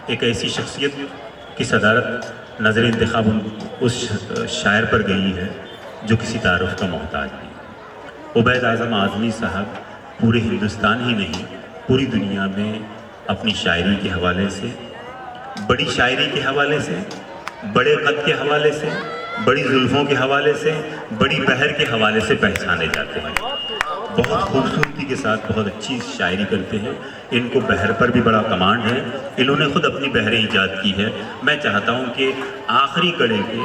ایک ایسی شخصیت کی صدارت نظر انتخاب اس شاعر پر گئی ہے جو کسی تعارف کا محتاج نہیں۔ عبید اعظم اعظمی صاحب پورے ہندوستان ہی نہیں پوری دنیا میں اپنی شاعری کے حوالے سے، بڑی شاعری کے حوالے سے، بڑے قد کے حوالے سے، بڑی زلفوں کے حوالے سے، بڑی بہر کے حوالے سے پہچانے جاتے ہیں۔ بہت خوبصورتی کے ساتھ بہت اچھی شاعری کرتے ہیں۔ ان کو بہر پر بھی بڑا کمانڈ ہے، انہوں نے خود اپنی بہریں ایجاد کی ہے۔ میں چاہتا ہوں کہ آخری کڑے کے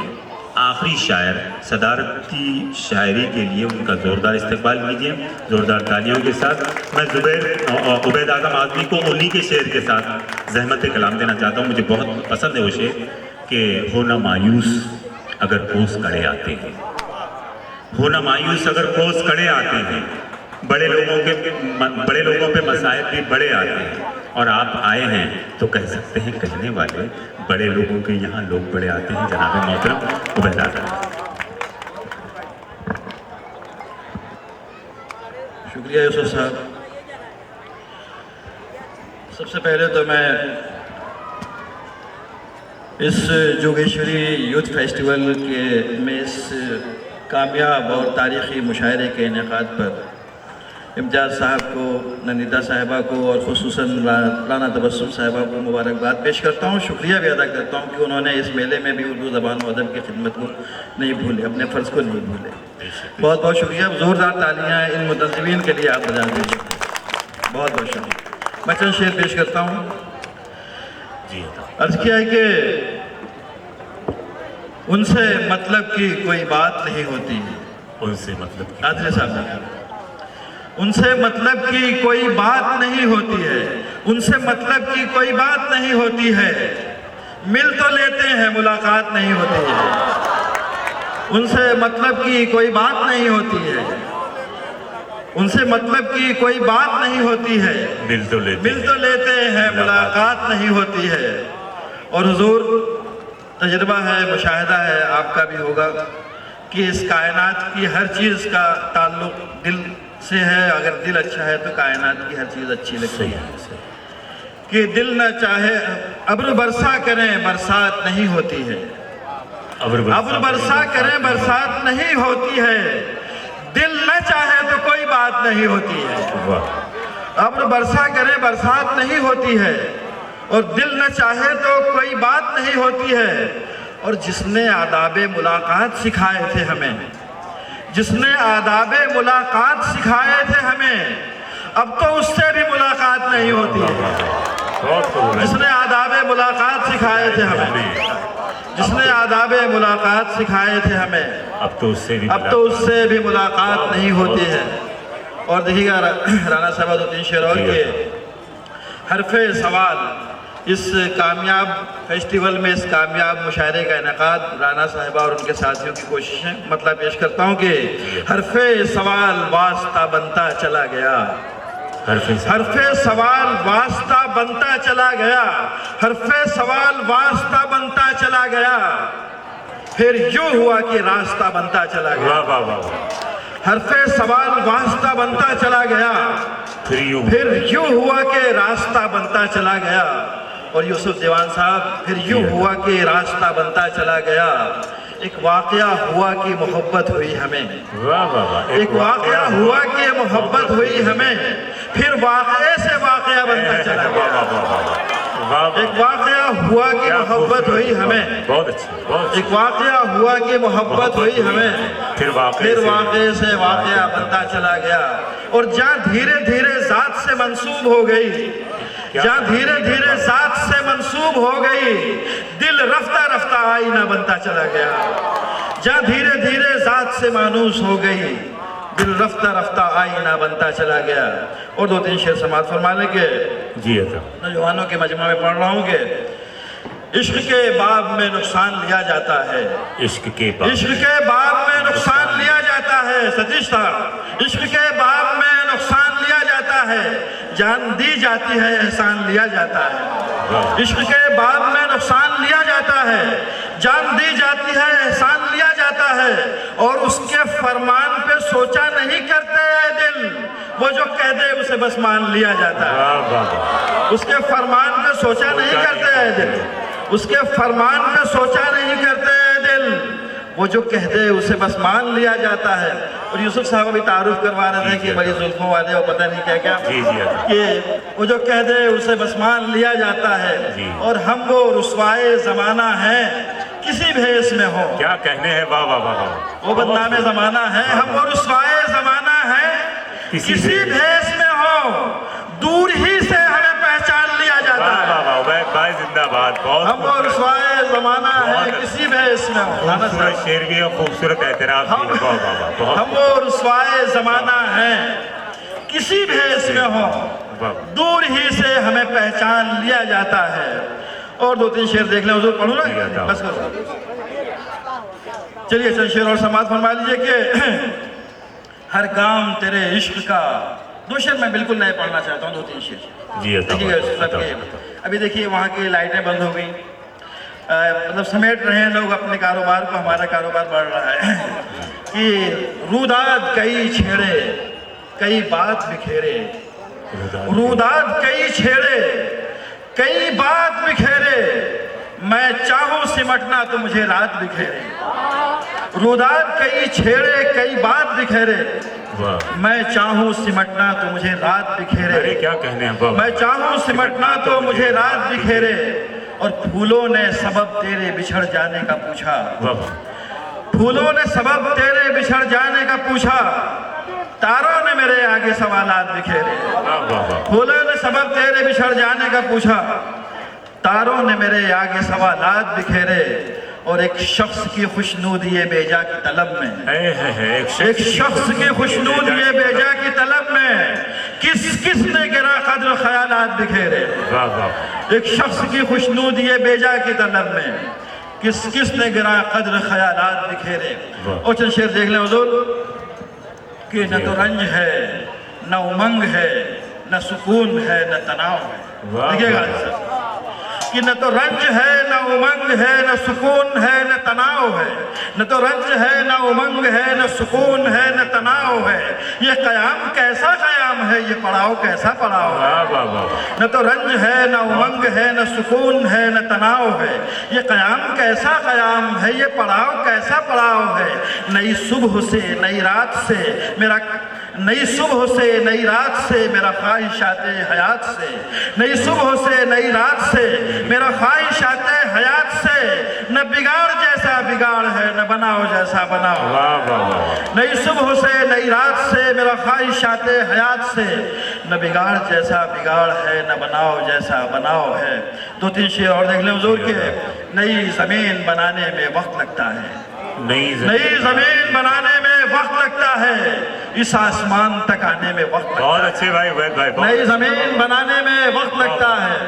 آخری شاعر صدارتی شاعری کے لیے ان کا زوردار استقبال کیجیے، زوردار تالیوں کے ساتھ۔ میں عبید اعظم اعظمی کو انہی کے شعر کے ساتھ زحمت کلام دینا چاہتا ہوں۔ مجھے بہت پسند ہے وہ شعر کہ ہو نہ مایوس اگر کوس کڑے آتے ہیں، ہو نہ مایوس اگر کوس کڑے آتے ہیں، بڑے لوگوں پہ مصائب بھی بڑے آتے ہیں، اور آپ آئے ہیں تو کہہ سکتے ہیں کہنے والے بڑے لوگوں کے یہاں لوگ بڑے آتے ہیں۔ جناب محترم عبید اعظم۔ شکریہ یوسف صاحب۔ سب سے پہلے تو میں اس جوگیشوری یوتھ فیسٹیول میں اس کامیاب اور تاریخی مشاعرے کے انعقاد پر امتیاز صاحب کو، نندیتا صاحبہ کو اور خصوصاً رانا تبسم صاحبہ کو مبارکباد پیش کرتا ہوں۔ شکریہ بھی ادا کرتا ہوں کہ انہوں نے اس میلے میں بھی اردو زبان و ادب کی خدمت کو نہیں بھولے، اپنے فرض کو نہیں بھولے۔ بہت بہت شکریہ۔ زوردار تالیاں ان منتظمین کے لیے آپ بجا دیجیے۔ بہت بہت شکریہ۔ میں چند شعر پیش کرتا ہوں۔ عرض کیا ہے کہ ان سے مطلب کی کوئی بات نہیں ہوتی ہے، ان سے مطلب عادل صاحب، ان سے مطلب کی کوئی بات نہیں ہوتی ہے، ان سے مطلب کی کوئی بات نہیں ہوتی ہے، مل تو لیتے ہیں ملاقات نہیں ہوتی ہے۔ ان سے مطلب کی کوئی بات نہیں ہوتی ہے، ان سے مطلب کی کوئی بات نہیں ہوتی ہے، مل تو لیتے ہیں ملاقات نہیں ہوتی ہے۔ اور حضور تجربہ ہے، مشاہدہ ہے، آپ کا بھی ہوگا کہ اس کائنات کی ہر چیز کا تعلق دل سے ہے۔ اگر دل اچھا ہے تو کائنات کی ہر چیز اچھی لگتی ہے۔ کہ دل نہ چاہے ابر برسا کریں برسات نہیں ہوتی ہے، ابر برسا کریں برسات نہیں ہوتی ہے، دل نہ چاہے تو کوئی بات نہیں ہوتی ہے۔ ابر برسا کریں برسات نہیں ہوتی ہے، اور دل نہ چاہے تو کوئی بات نہیں ہوتی ہے۔ اور جس نے آداب ملاقات سکھائے تھے ہمیں، جس نے آداب ملاقات سکھائے تھے ہمیں، اب تو اس سے بھی ملاقات نہیں ہوتی ہے۔ جس نے آداب ملاقات سکھائے تھے ہمیں، جس نے آداب ملاقات سکھائے تھے ہمیں، اب تو اس سے بھی ملاقات نہیں ہوتی ہے۔ اور دیکھیے گا رانا صاحبہ دو تین شعر اور کے حرف سوال اس کامیاب فیسٹیول میں، اس کامیاب مشاعرے کا انعقاد رانا صاحبہ اور ان کے ساتھیوں کی کوششیں مطلب پیش کرتا ہوں کہ حرف سوال واسطہ بنتا چلا گیا، حرف سوال واسطہ بنتا چلا گیا، حرف سوال واسطہ بنتا چلا گیا، پھر یوں ہوا کہ راستہ بنتا چلا گیا۔ حرف سوال واسطہ بنتا چلا گیا، پھر یوں ہوا کہ راستہ بنتا چلا گیا۔ اور یوسف دیوان صاحب، پھر یوں ہوا کہ راستہ بنتا چلا گیا، ایک واقعہ ہوا کہ محبت ہوئی ہمیں، ایک واقعہ ہوا کہ محبت ہوئی ہمیں، پھر واقعے سے واقعہ بنتا چلا گیا۔ ایک واقعہ ہوا کہ محبت ہوئی ہمیں، ایک واقعہ ہوا کہ محبت ہوئی ہمیں، پھر واقعے سے واقعہ بنتا چلا گیا۔ اور جہاں دھیرے دھیرے ذات سے منسوب ہو گئی، جہاں دھیرے دھیرے ذات سے منسوب ہو گئی، دل رفتہ رفتہ آئینہ بنتا چلا گیا۔ جہاں دھیرے دھیرے ذات سے مانوس ہو گئی، دل رفتہ رفتہ آئینہ بنتا چلا گیا۔ اور دو تین شعر سماعت فرما لیں کہ نوجوانوں کے مجمع میں پڑھ رہا ہوں کہ عشق کے باب میں نقصان لیا جاتا ہے، عشق کے باب میں نقصان لیا جاتا ہے، ستیش صاحب، عشق کے باب میں نقصان لیا جاتا ہے، جان دی جاتی ہے احسان لیا جاتا ہے۔ عشق کے باب میں نقصان لیا جاتا ہے، جان دی جاتی ہے احسان لیا جاتا ہے، اور اس کے فرمان پہ سوچا نہیں کرتے اے دل، وہ جو کہہ دے اسے بس مان لیا جاتا ہے. واہ واہ واہ. اس کے فرمان پہ سوچا نہیں کرتے ہیں دل. اس کے فرمان پہ سوچا نہیں کرتے ہیں دل. وہ جو کہہ دے اسے بس مان لیا جاتا ہے. اور یوسف صاحب ابھی تعارف کروا رہے تھے کہ بڑی زلفوں والے اور پتہ نہیں کیا کیا, جی جی کہ وہ جو کہہ دے اسے بس مان لیا جاتا ہے. اور ہم وہ رسوائے زمانہ ہیں کسی بھیس میں ہو. کیا کہنے ہیں. واہ واہ واہ واہ. وہ بدنام زمانہ ہے, ہم وہ رسوائے زمانہ ہیں کسی بھیس میں ہو. دور ہی سے ہمیں پہچان لیا جاتا ہے. واہ واہ. عبید بھائی زندہ باد. بہت ہم وہ رسوائے زمانہ ہے کسی بھیس میں ہو. خوبصورت شعر بھی ہے, خوبصورت اعتراف بھی ہے. واہ واہ واہ. بہت ہم وہ رسوائے زمانہ ہیں کسی بھیس میں ہو. دور ہی سے ہمیں پہچان لیا جاتا ہے. اور دو تین شعر دیکھ لیں حضور, پڑھوں نا بس کرو. چلیے چند شعر اور سماعت فرما لیجئے کہ ہر گام تیرے عشق کا. دو شعر میں بالکل نئے پڑھنا چاہتا ہوں, دو تین شعر. جی ابھی دیکھیے وہاں کی لائٹیں بند ہو گئیں, مطلب سمیٹ رہے ہیں لوگ اپنے کاروبار کو. ہمارا کاروبار بڑھ رہا ہے کہ روداد کئی چھیڑے کئی بات بکھیرے. روداد کئی چھیڑے کئی بات بکھیرے, میں چاہوں سمٹنا تو مجھے رات بکھیرے. روداد کئی چھیڑے کئی بات بکھیرے, میں چاہوں سمٹنا تو مجھے رات بکھیرے. کیا کہنے ہیں. میں چاہوں سمٹنا تو مجھے رات بکھیرے. اور پھولوں نے سبب تیرے بچھڑ جانے کا پوچھا. پھولوں نے سبب تیرے بچھڑ جانے کا پوچھا, تاروں نے میرے آگے سوالات بکھیرے. پھولوں نے سبب تیرے بچھڑ جانے کا پوچھا, تاروں نے میرے آگے سوالات بکھیرے. اور ایک شخص کی خوشنود یہ بیجا کی طلب میں, ایک شخص کی خوشنود یہ بیجا کی طلب میں کس نے گرا قدر خیالات بکھیرے. ایک شخص کی خوشنود یہ بیجا کی طلب میں کس نے گرا قدر خیالات بکھیرے. اور چند شعر دیکھ لیں حضور کہ نہ تو رنج ہے نہ امنگ ہے نہ سکون ہے نہ تناؤ ہے. دیکھئے گا کہ نہ تو رنج ہے نہ امنگ ہے نہ سکون ہے نہ تناؤ ہے. نہ تو رنج ہے نہ امنگ ہے نہ سکون ہے نہ تناؤ ہے. یہ قیام کیسا قیام ہے, یہ پڑاؤ کیسا پڑاؤ ہے. نہ تو رنج ہے نہ امنگ ہے نہ سکون ہے نہ تناؤ ہے. یہ قیام کیسا قیام ہے, یہ پڑاؤ کیسا پڑاؤ ہے. نئی صبح سے نئی رات سے میرا, نئی صبح سے نئی رات سے میرا خواہشات حیات سے. نئی صبح سے نئی رات سے میرا خواہشات حیات سے. نہ بگاڑ جیسا بگاڑ ہے نہ بناؤ جیسا بناؤ. نئی صبح سے نئی رات سے میرا خواہشات حیات سے. نہ بگاڑ جیسا بگاڑ ہے نہ بناؤ جیسا بناؤ ہے. دو تین شعر اور دیکھ لیں حضور کے. نئی زمین بنانے میں وقت لگتا ہے, نئی زمین بنانے میں وقت لگتا ہے. اس آسمان تک آنے میں وقت لگتا ہے. بہت اچھے بھائی عبید بھائی. نئی زمین بنانے میں وقت لگتا ہے,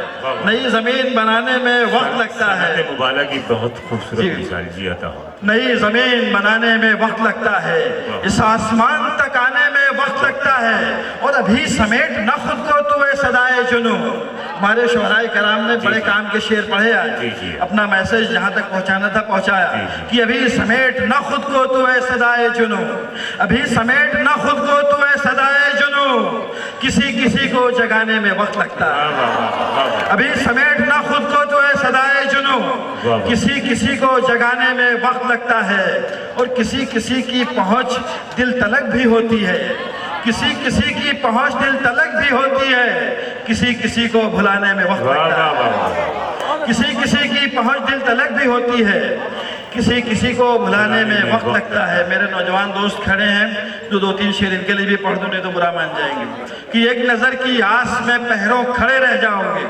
نئی زمین بنانے میں وقت لگتا ہے. مبالغہ کی بہت خوبصورت مثال. جی عطا ہو. نئی زمین بنانے میں وقت لگتا ہے, اس آسمان تک آنے میں وقت لگتا ہے. اور ابھی سمیٹ نہ خود کو تو اے صدائے جنو. ہمارے شعراء کرام نے بڑے کام کے شعر پڑھے آئے, اپنا میسج جہاں تک پہنچانا تھا پہنچایا کہ ابھی سمیٹ نہ خود کو تو اے صدائے جنو. ابھی سمیٹ نہ خود کو تو اے صدائے جنو, کسی کو جگانے میں وقت لگتا ہے. ابھی سمیٹ نہ خود کو تو اے صدائے جنو, کسی کو جگانے میں وقت لگتا ہے. اور کسی کی پہنچ دل تلک بھی ہوتی ہے, کسی کی پہنچ دل تلک بھی ہوتی ہے. کسی کو بھلانے میں وقت لگتا ہے. کسی کی پہنچ دل تلک بھی ہوتی ہے, کسی کو بھلانے میں وقت لگتا ہے. میرے نوجوان دوست کھڑے ہیں, جو دو تین شعر ان کے لیے بھی پڑھ دوں نہیں تو برا مان جائیں گے. کہ ایک نظر کی آس میں پہروں کھڑے رہ جاؤ گے,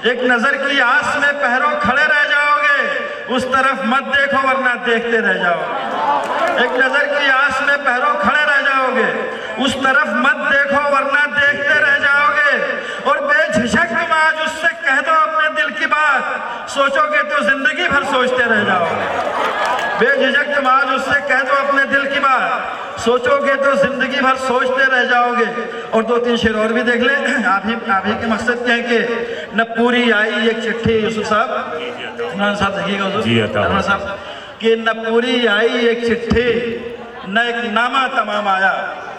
ایک نظر کی آس میں پہروں کھڑے رہ جاؤ گے, اس طرف مت دیکھو ورنہ دیکھتے رہ جاؤ گے. ایک نظر کی آس میں پہروں کھڑے رہ جاؤ گے, اس طرف مت دیکھو ورنہ دیکھتے رہ جاؤ گے. اور بے جھجک تم آج اس سے کہہ دو اپنے دل کی بات, سوچو گے تو زندگی بھر سوچتے رہ جاؤ گے. بے جھجک تم آج اس سے کہہ دو اپنے دل کی بات, سوچو گے تو زندگی بھر سوچتے رہ جاؤ گے. اور دو تین شعر اور بھی دیکھ لیں. آپ ہی کے مقصد کیا ہے کہ نہ پوری آئی ایک چٹھی. یوسف صاحب, عمران صاحب دیکھیے گا حضور, عمران صاحب کہ نہ پوری آئی ایک چٹھی, نہ ایک نامہ تمام آیا.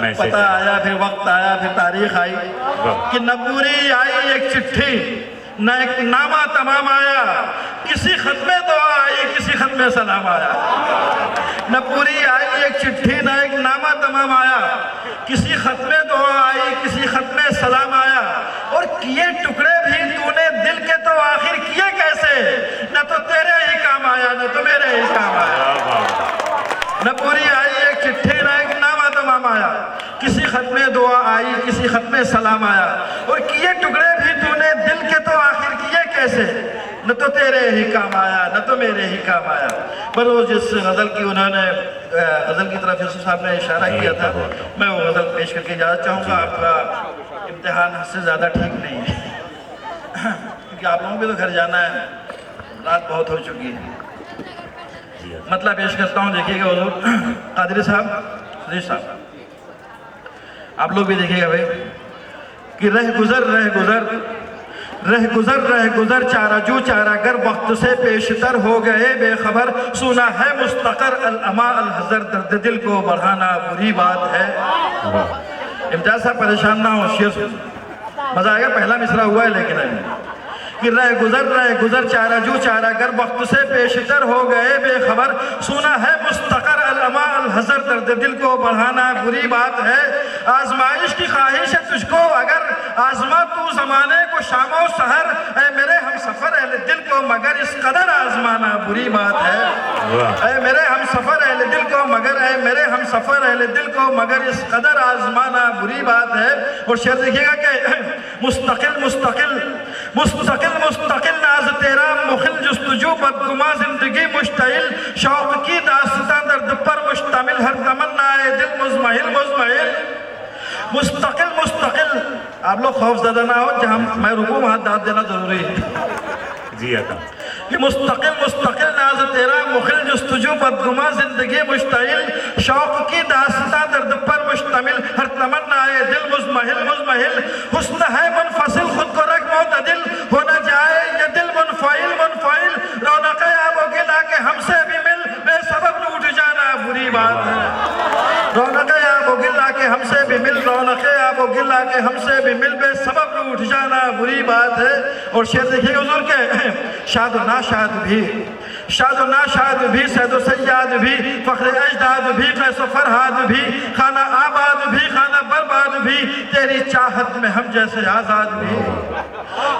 میسج پتہ آیا, پھر وقت آیا, پھر تاریخ آئی واہ کہ نہ پوری آئی ایک چٹھی نہ ایک نامہ تمام آیا, کسی ختم دعا آئی کسی ختم سلام آیا. نہ پوری آئی ایک چٹھی نہ ایک نامہ تمام آیا, کسی ختم دعا آئی کسی ختم سلام آیا. اور کیے ٹکڑے بھی تو نے دل کے تو آخر کیے کیسے, نہ تو تیرے ہی کام آیا نہ تو میرے ہی کام آیا. نہ پوری آئی ایک چٹھی نہ ایک نامہ تمام آیا, کسی ختم دعا آئی کسی ختم سلام آیا. اور کیے ٹکڑے بھی تو نے دل کے تو آخر کیے کیسے, نہ تو تیرے ہی کام آیا نہ تو میرے ہی کام آیا. بروز جس غزل کی انہوں نے غزل کی طرف یوسف صاحب نے اشارہ کیا تھا, میں وہ غزل پیش کر کے اجازت چاہوں گا. آپ کا امتحان حد سے زیادہ ٹھیک نہیں ہے کیونکہ آپ لوگوں کو تو گھر جانا ہے, رات بہت ہو چکی ہے. مطلب پیش کرتا ہوں, دیکھیے گا حضور قادری صاحب, حضیف صاحب, آپ لوگ بھی دیکھیے گا بھائی کہ رہ گزر رہ گزر رہ گزر رہ گزر چارہ جو چارہ گر وقت سے پیشتر ہو گئے بے خبر. سنا ہے مستقر الاما الحذر, درد دل کو بڑھانا بری بات ہے. امتیاز صاحب پریشان نہ ہو, شیر مزہ آئے گا. پہلا مصرع ہوا ہے لیکن کہ رہ گزر چارہ جو چارہ گر وقت سے پیشتر ہو گئے بے خبر. سنا ہے مستقر الاما الحذر, درد دل کو بڑھانا بری بات ہے. آزمائش کی خواہش ہے تجھ کو اگر آزما تو زمانے کو شام و سحر, اے میرے ہم سفر اہل دل کو مگر اس قدر آزمانا بری بات ہے. اے میرے ہم سفر اہل دل کو مگر اے میرے ہم سفر اہل دل کو مگر اس قدر آزمانا بری بات ہے. اور شعر دیکھیے گا کہ مستقل مستقل مستقل مستقل ناز تیرا مخل جستجو بدگما زندگی مشتعل. شوق کی داستان درد پر مشتمل ہر تمنا دل مزمحل مزمحل. مستقل مستقل, آپ لوگ خوف زدہ نہ ہو, جہاں میں رکوع وہاں داد دینا ضروری ہے. جی آقا. کہ مستقل مستقل ناز تیرا مخل جستجو بدگما زندگی مشتعل. شوق کی داستان درد پر مشتمل ہر تمنا دل مزمحل مزمحل. حسن ہے منفصل خود کو رکھ معتدل, ہو نہ جائے یہ دل منفعل منفعل. رونق آب و گل آ کے ہم سے بھی مل, بے سبب لوٹ جانا بری بات ہے. رونق آب و گل آ کے ہم سے بھی مل, رونق آب و گل آ کے ہم سے بھی مل, بے سبب لوٹ جانا بری بات ہے. اور شعر دیکھیے گا حضور کے شاد و ناشاد بھی, شاد و ناشاد بھی, سید و سیاد بھی, فخر اجداد بھی, قیس و فرہاد بھی, خانہ آباد بھی, خانہ برباد بھی, تیری چاہت میں ہم جیسے آزاد بھی.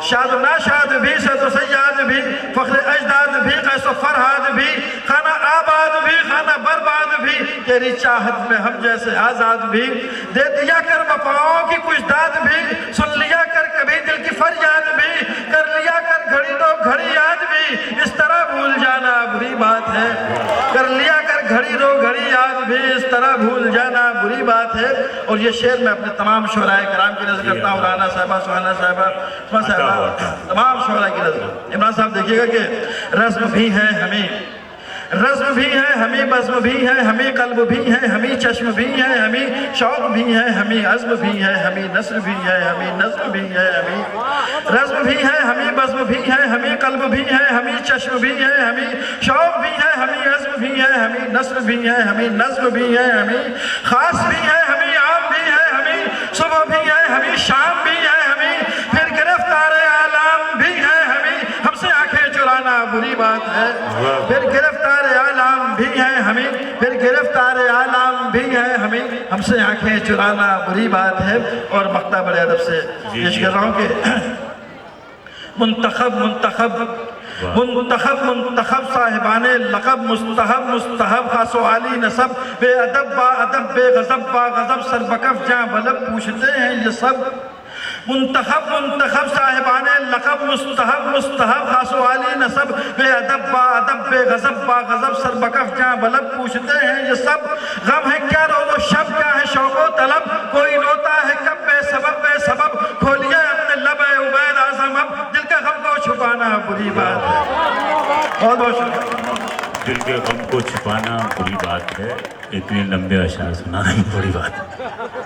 شاد و ناشاد بھی, سید و سیاد بھی, فخر اجداد بھی, قیس و فرہاد بھی, خانہ آباد بھی, خانہ برباد بھی, تیری چاہت میں ہم جیسے آزاد بھی. دے دیا کر وفاؤں کی کچھ داد بھی, سن لیا کر کبھی دل کی فریاد بھی, کر لیا کر گھڑی دو گھڑی یاد بھی, اس طرح بھول جانا بری بات ہے. کر لیا کر گھڑی دو گھڑی یاد بھی, اس طرح بھول جانا بری بات ہے. اور یہ شعر میں اپنے تمام شعراء کرام کی نظر کرتا ہوں, رانا صاحبہ, سہانا صاحبہ, اسما صاحبہ, تمام شعراء کی نظر. عمران صاحب دیکھیے گا کہ رزم بھی ہے ہمیں, رزم بھی ہے ہمیں, بزم بھی ہے ہمیں, قلب بھی ہے ہمیں, چشم بھی ہے ہمیں, شوق بھی ہے ہمیں, عزم بھی ہے ہمیں, نثر بھی ہے ہمیں, نظم بھی ہے ہمیں. رزم بھی ہے ہمیں, بزم بھی ہے ہمیں, قلب بھی ہے ہمیں, چشم بھی ہے ہمیں, شوق بھی ہے ہمیں, عزم بھی ہے ہمیں, نثر بھی ہے ہمیں, نظم بھی ہے ہمیں, خاص بھی ہے ہمیں, عام بھی ہے ہمیں, صبح بھی ہے ہمیں, شام بھی ہے ہمیں, پھر گرفتار عالم بھی ہے ہمیں, ہم سے آنکھیں چرانا بری بات ہے. پھر گرفتار عالم بھی ہے ہمیں, پھر گرفتار عالم بھی ہے ہمیں, ہم سے آنکھیں چرانا بری بات ہے. اور مقطع بڑے ادب سے پیش کر رہا ہوں کہ منتخب منتخب منتخب منتخب صاحبان لقب, مستحب مستحب خاص و عالی نسب, بے ادب با ادب بے غضب با غضب, سربکف جاں بلب پوچھتے ہیں یہ سب. منتخب منتخب صاحبان لقب, مستحب مستحب خاص و عالی نسب, بے ادب با ادب بے غضب با غضب, سربکف جاں بلب پوچھتے ہیں یہ سب. غم ہے کیا روز و شب, کیا ہے شوق و طلب, کوئی روتا ہے کب بے سبب, کھولیے اپنے لب اے عبید اعظم اب, دل کے غم کو چھپانا بری بات ہے. بہت بہت شکریہ. دل کے غم کو چھپانا بری بات ہے, اتنے لمبے اشعار سنانا ہی بڑی بات ہے.